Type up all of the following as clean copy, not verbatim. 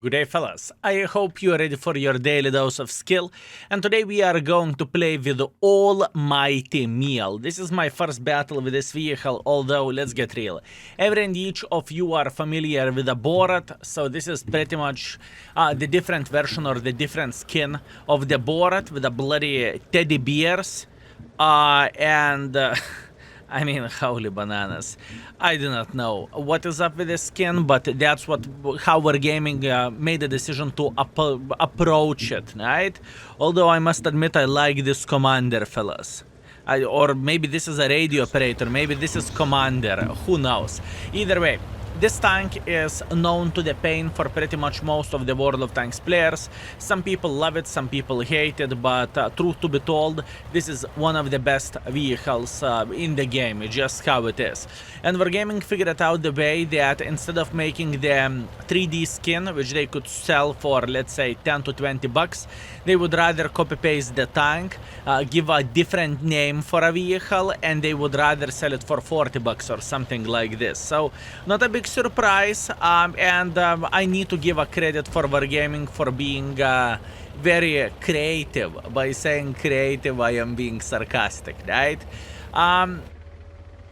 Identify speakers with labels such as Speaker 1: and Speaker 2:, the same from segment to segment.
Speaker 1: Good day, fellas. I hope you are ready for your daily dose of skill. And today we are going to play with the almighty Miel. This is my first battle with this vehicle, although let's get real. Every and each of you are familiar with the Borat, so this is pretty much the different version or the different skin of the Borat with the bloody teddy bears. And I mean, holy bananas. I do not know what is up with this skin, but that's how Wargaming made the decision to approach it, right? Although I must admit I like this commander, fellas. Or maybe this is a radio operator, maybe this is commander, who knows. Either way, this tank is known to the pain for pretty much most of the World of Tanks players. Some people love it, some people hate it, but truth to be told, this is one of the best vehicles in the game, just how it is. And Wargaming figured out the way that instead of making the 3D skin, which they could sell for, let's say, 10 to 20 bucks, they would rather copy-paste the tank, give a different name for a vehicle, and they would rather sell it for 40 bucks or something like this. So, not a big surprise, and I need to give a credit for Wargaming for being very creative. By saying creative, I am being sarcastic, right?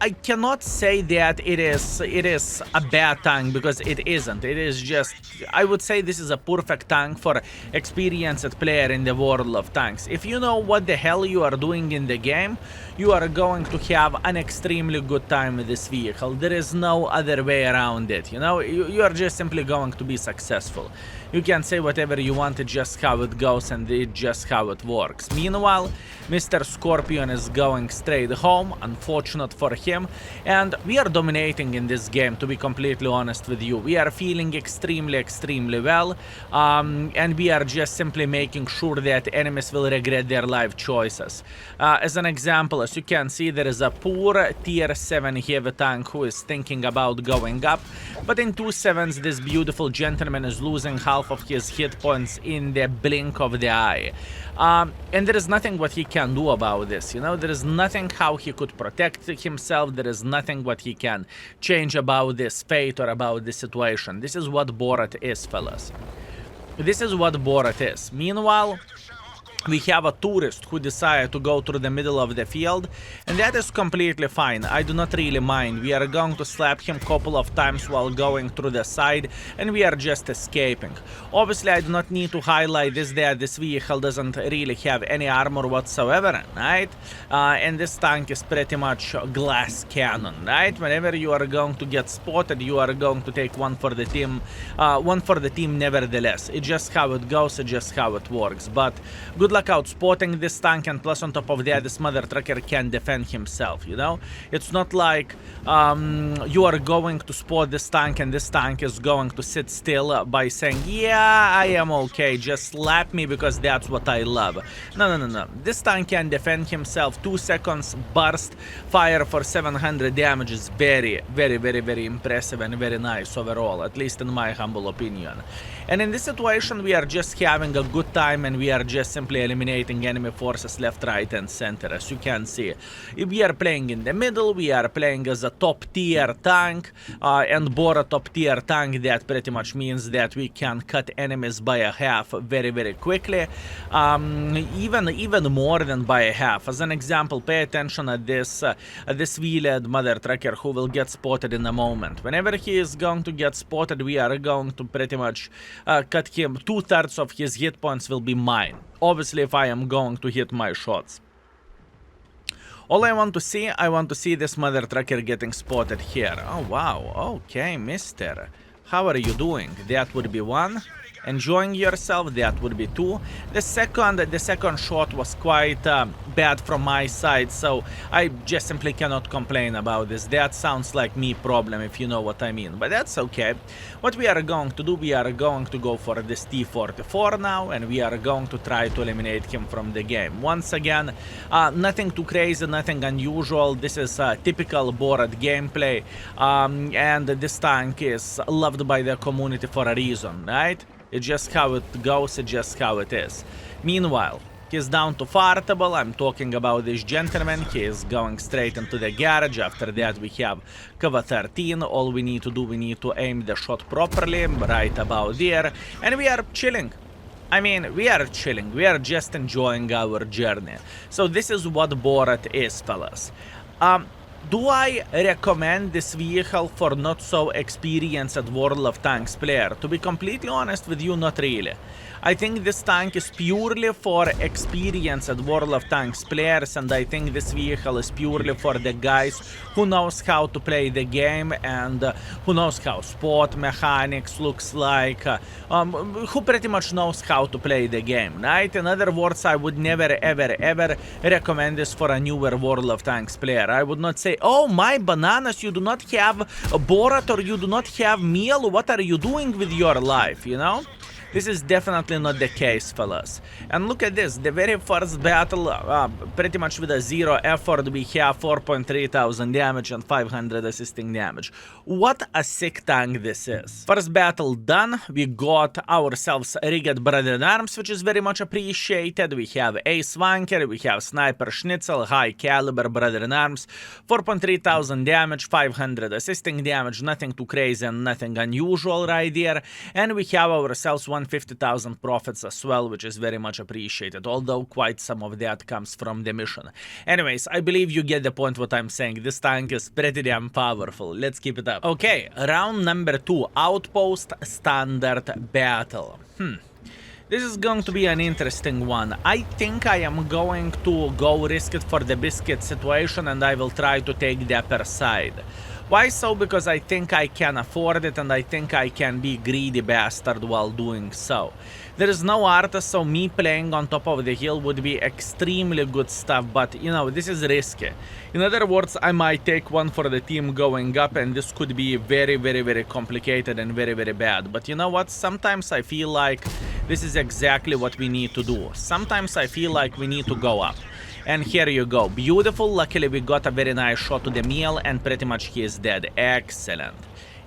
Speaker 1: I cannot say that it is a bad tank, because it isn't. It is just, I would say this is a perfect tank for experienced player in the World of Tanks. If you know what the hell you are doing in the game, you are going to have an extremely good time with this vehicle. There is no other way around it, you know? You are just simply going to be successful. You can say whatever you want, it's just how it goes and it's just how it works. Meanwhile, Mr. Scorpion is going straight home, unfortunate for him, and we are dominating in this game, to be completely honest with you. We are feeling extremely well, and we are just simply making sure that enemies will regret their life choices. As an example, as you can see, there is a poor tier 7 heavy tank who is thinking about going up, but in 2/7 this beautiful gentleman is losing half of his hit points in the blink of the eye. And there is nothing what he can do about this, you know? There is nothing how he could protect himself. There is nothing what he can change about this fate or about this situation. This is what Borat is, fellas. This is what Borat is. Meanwhile, we have a tourist who decided to go through the middle of the field, and that is completely fine. I do not really mind. We are going to slap him a couple of times while going through the side, and we are just escaping. Obviously, I do not need to highlight this that this vehicle doesn't really have any armor whatsoever, right? And this tank is pretty much glass cannon, right? Whenever you are going to get spotted, you are going to take one for the team nevertheless. It's just how it goes, it's just how it works. But good luck out spotting this tank, and plus on top of that, this mother trucker can defend himself, you know? It's not like you are going to spot this tank and this tank is going to sit still by saying, yeah, I am okay, just slap me because that's what I love. No. This tank can defend himself. 2 seconds burst, fire for 700 damage is very impressive and very nice overall, at least in my humble opinion. And in this situation, we are just having a good time, and we are just simply eliminating enemy forces left, right, and center. As you can see, we are playing in the middle, we are playing as a top tier tank, and Bora top tier tank. That pretty much means that we can cut enemies by a half very quickly, even more than by a half. As an example, pay attention at this wheeled mother trucker who will get spotted in a moment. Whenever he is going to get spotted, we are going to pretty much cut him. 2/3 of his hit points will be mine. Obviously, if I am going to hit my shots. All I want to see this mother trucker getting spotted here. Oh, wow. Okay, mister. How are you doing? That would be 1. Enjoying yourself, that would be 2. The second shot was quite bad from my side, so I just simply cannot complain about this. That sounds like me problem, if you know what I mean, but that's okay. What we are going to do, we are going to go for this T-44 now, and we are going to try to eliminate him from the game. Once again, nothing too crazy, nothing unusual. This is typical Borat gameplay, and this tank is loved by the community for a reason, right? It's just how it goes, it's just how it is. Meanwhile, He's down to fartable. I'm talking about this gentleman. He is going straight into the garage. After that, we have cover 13. All we need to do, we need to aim the shot properly, right about there. And we are chilling. I mean, we are chilling. We are just enjoying our journey. So this is what Borat is, fellas. Do I recommend this vehicle for not so experienced World of Tanks player? To be completely honest with you, not really. I think this tank is purely for experienced World of Tanks players, and I think this vehicle is purely for the guys who knows how to play the game and who knows how sport mechanics looks like, who pretty much knows how to play the game, right? In other words, I would never ever recommend this for a newer World of Tanks player. I would not say, oh my bananas, you do not have a Borat or you do not have Miel, what are you doing with your life, you know? This is definitely not the case, fellas. And look at this, the very first battle, pretty much with a 0 effort, we have 4,300 damage and 500 assisting damage. What a sick tank this is. First battle done, we got ourselves rigged Brother-in-Arms, which is very much appreciated. We have Ace Wanker, we have Sniper Schnitzel, high caliber Brother-in-Arms, 4,300 damage, 500 assisting damage, nothing too crazy and nothing unusual right there. And we have ourselves 150,000 profits as well, which is very much appreciated, although quite some of that comes from the mission. Anyways, I believe you get the point what I'm saying. This tank is pretty damn powerful. Let's keep it up. Okay, round number 2, Outpost Standard Battle. This is going to be an interesting one. I think I am going to go risk it for the biscuit situation, and I will try to take the upper side. Why so? Because I think I can afford it, and I think I can be greedy bastard while doing so. There is no artist, so me playing on top of the hill would be extremely good stuff, but you know, this is risky. In other words, I might take one for the team going up, and this could be very complicated and very bad. But you know what? Sometimes I feel like this is exactly what we need to do. Sometimes I feel like we need to go up. And here you go. Beautiful. Luckily, we got a very nice shot to the Miel, and pretty much he is dead. Excellent.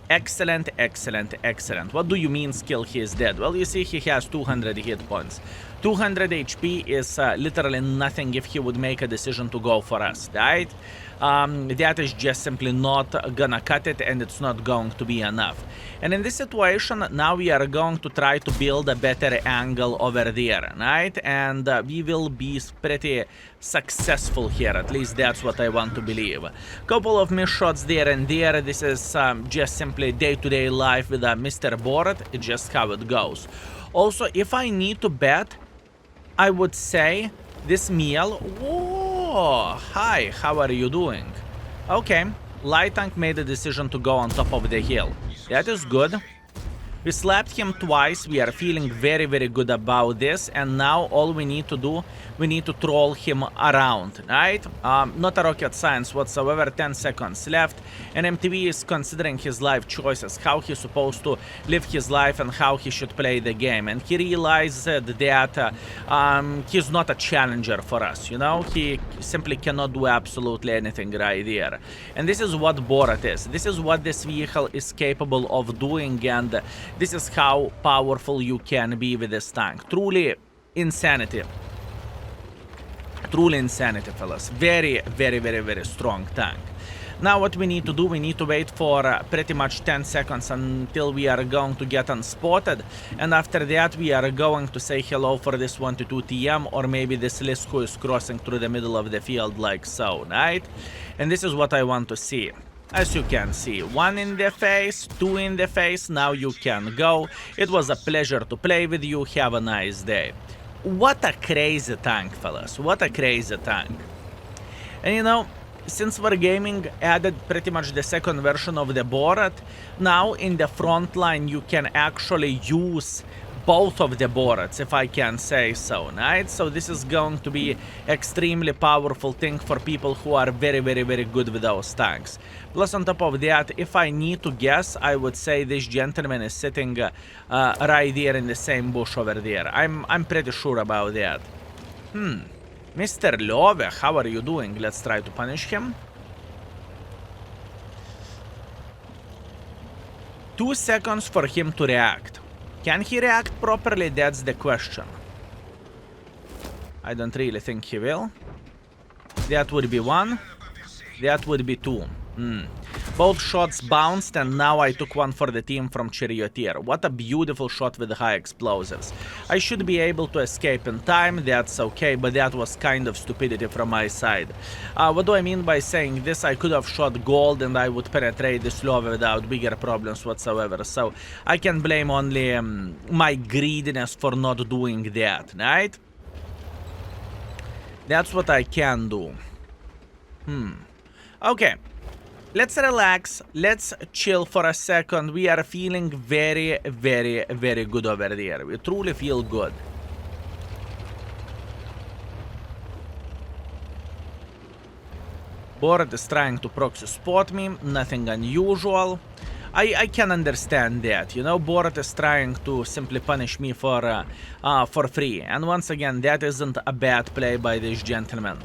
Speaker 1: Excellent. What do you mean skill he is dead? Well, you see, he has 200 hit points. 200 HP is literally nothing if he would make a decision to go for us, right? That is just simply not gonna cut it, and it's not going to be enough. And in this situation, now we are going to try to build a better angle over there, right? And we will be pretty successful here, at least that's what I want to believe. Couple of missed shots there and there. This is just simply day-to-day life with Mr. Borat. It's just how it goes. Also, if I need to bet, I would say this Miel. Whoa, hi, how are you doing? Okay, light tank made a decision to go on top of the hill. That is good. We slapped him twice. We are feeling very good about this, and now all we need to do, we need to troll him around, right? Not a rocket science whatsoever. 10 seconds left, and MTV is considering his life choices, how he's supposed to live his life and how he should play the game, and he realized that he's not a challenger for us, you know? He simply cannot do absolutely anything right there, and this is what Borat is. This is what this vehicle is capable of doing, and this is how powerful you can be with this tank. Truly insanity. Truly insanity, fellas. Very strong tank. Now what we need to do, we need to wait for pretty much 10 seconds until we are going to get unspotted. And after that, we are going to say hello for this 122 TM, or maybe this Lisk who is crossing through the middle of the field like so, right? And this is what I want to see. As you can see, 1 in the face, 2 in the face, now you can go. It was a pleasure to play with you, have a nice day. What a crazy tank, fellas, what a crazy tank. And you know, since Wargaming added pretty much the second version of the Borat, now in the front line you can actually use both of the Borats, if I can say so, right? So this is going to be extremely powerful thing for people who are very good with those tanks. Plus on top of that, if I need to guess, I would say this gentleman is sitting right there in the same bush over there. I'm pretty sure about that. Mr. Love, how are you doing? Let's try to punish him. 2 seconds for him to react. Can he react properly? That's the question. I don't really think he will. That would be one. That would be two. Both shots bounced, and now I took one for the team from Charioteer. What a beautiful shot with high explosives. I should be able to escape in time, that's okay, but that was kind of stupidity from my side. What do I mean by saying this? I could have shot gold and I would penetrate this lava without bigger problems whatsoever. So I can blame only my greediness for not doing that, right? That's what I can do. Okay. Let's relax, let's chill for a second. We are feeling very, very, very good over there. We truly feel good. Borat is trying to proxy spot me, nothing unusual. I can understand that, you know, Borat is trying to simply punish me for free. And once again, that isn't a bad play by this gentleman.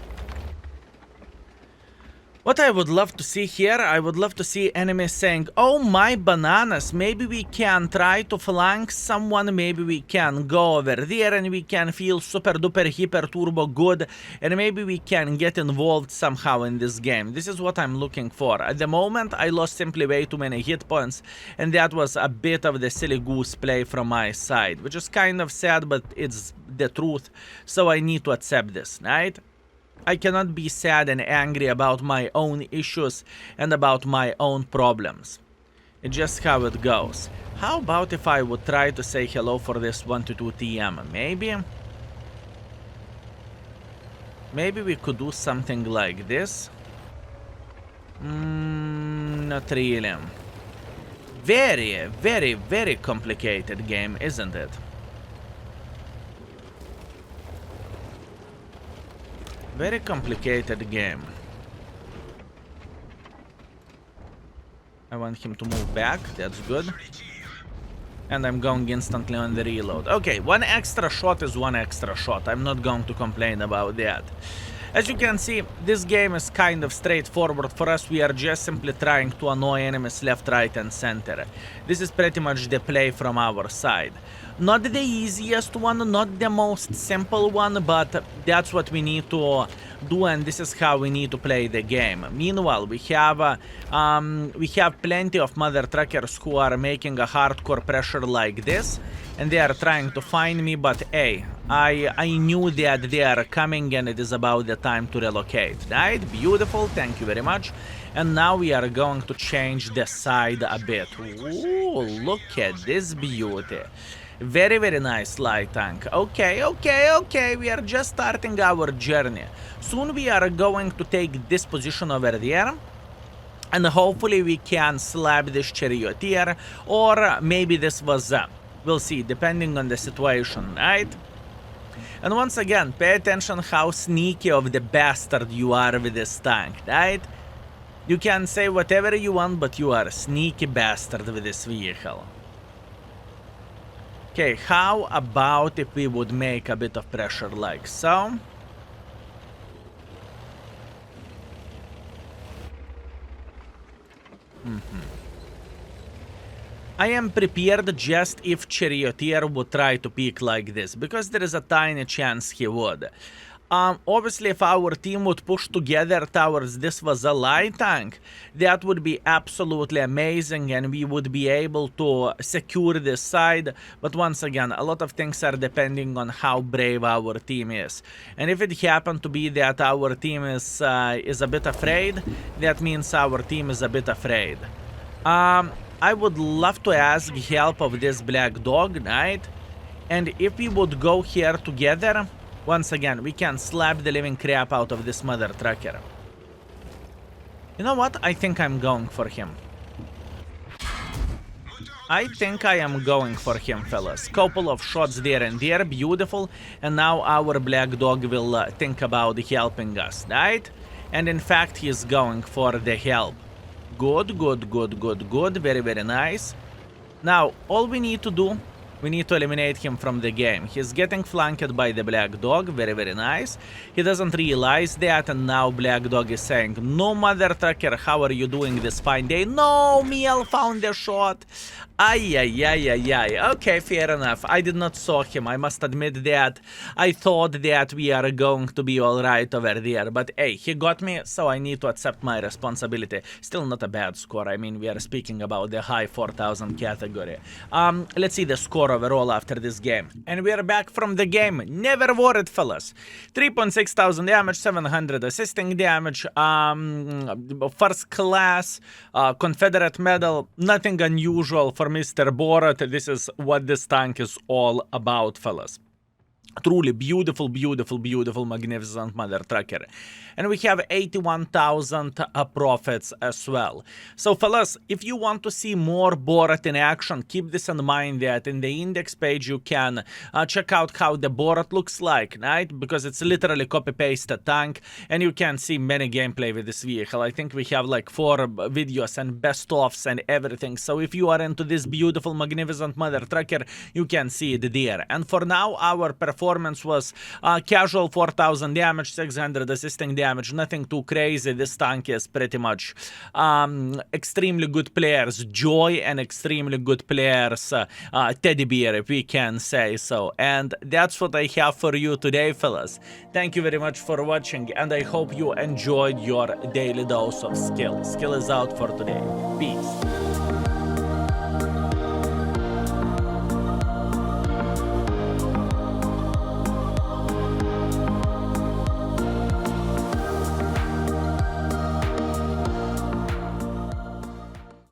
Speaker 1: What I would love to see here, I would love to see enemies saying, oh my bananas, maybe we can try to flank someone, maybe we can go over there and we can feel super duper hyper turbo good, and maybe we can get involved somehow in this game. This is what I'm looking for. At the moment, I lost simply way too many hit points, and that was a bit of the silly goose play from my side, which is kind of sad, but it's the truth, so I need to accept this, right? I cannot be sad and angry about my own issues and about my own problems. It's just how it goes. How about if I would try to say hello for this 1 to 2 TM? Maybe? Maybe we could do something like this? Not really. Very, very, very complicated game, isn't it? Very complicated game. I want him to move back, that's good. And I'm going instantly on the reload. Okay, one extra shot is one extra shot. I'm not going to complain about that. As you can see, this game is kind of straightforward for us. We are just simply trying to annoy enemies left, right, and center. This is pretty much the play from our side. Not the easiest one, not the most simple one, but that's what we need to do, and this is how we need to play the game. Meanwhile, we have plenty of mother truckers who are making a hardcore pressure like this, and they are trying to find me, but hey, I knew that they are coming and it is about the time to relocate. Right? Beautiful, thank you very much. And now we are going to change the side a bit. Ooh, look at this beauty. Very, very nice light tank. Okay, we are just starting our journey. Soon we are going to take this position over there. And hopefully we can slap this charioteer. Or maybe this was... we'll see, depending on the situation, right? And once again, pay attention how sneaky of the bastard you are with this tank, right? You can say whatever you want, but you are a sneaky bastard with this vehicle. Okay, how about if we would make a bit of pressure like so? I am prepared just if Charioteer would try to peek like this, because there is a tiny chance he would. Obviously, if our team would push together towards this was a light tank, that would be absolutely amazing and we would be able to secure this side. But once again, a lot of things are depending on how brave our team is. And if it happened to be that our team is a bit afraid, that means our team is a bit afraid. I would love to ask help of this black dog, right? And if we would go here together, once again, we can slap the living crap out of this mother trucker. You know what? I think I'm going for him. I think I am going for him, fellas. Couple of shots there and there, beautiful. And now our black dog will think about helping us, right? And in fact, he's going for the help. Good. Very, very nice. Now, all we need to do, we need to eliminate him from the game. He's getting flanked by the black dog. Very, very nice. He doesn't realize that, and now black dog is saying, no, mother trucker, how are you doing this fine day? No, Miel found the shot. Ay, ay, ay, ay, ay. Okay, fair enough. I did not saw him. I must admit that I thought that we are going to be all right over there. But hey, he got me, so I need to accept my responsibility. Still not a bad score. I mean, we are speaking about the high 4,000 category. Let's see the score overall after this game. And we are back from the game. Never worried, fellas. 3.6 thousand damage, 700 assisting damage. First class, Confederate medal. Nothing unusual for Mr. Borat. This is what this tank is all about, fellas. Truly beautiful, beautiful, beautiful, magnificent mother trucker. And we have 81,000 profits as well. So fellas, if you want to see more Borat in action, keep this in mind that in the index page you can check out how the Borat looks like, right? Because it's literally copy-paste a tank, and you can see many gameplay with this vehicle. I think we have like 4 videos and best-ofs and everything. So if you are into this beautiful, magnificent mother trucker, you can see it there. And for now, our performance was casual 4,000 damage, 600 assisting damage, nothing too crazy. This tank is pretty much extremely good players Joy and extremely good players Teddy Bear, if we can say so. And that's what I have for you today, fellas. Thank you very much for watching, and I hope you enjoyed your daily dose of skill. Skill is out for today. Peace.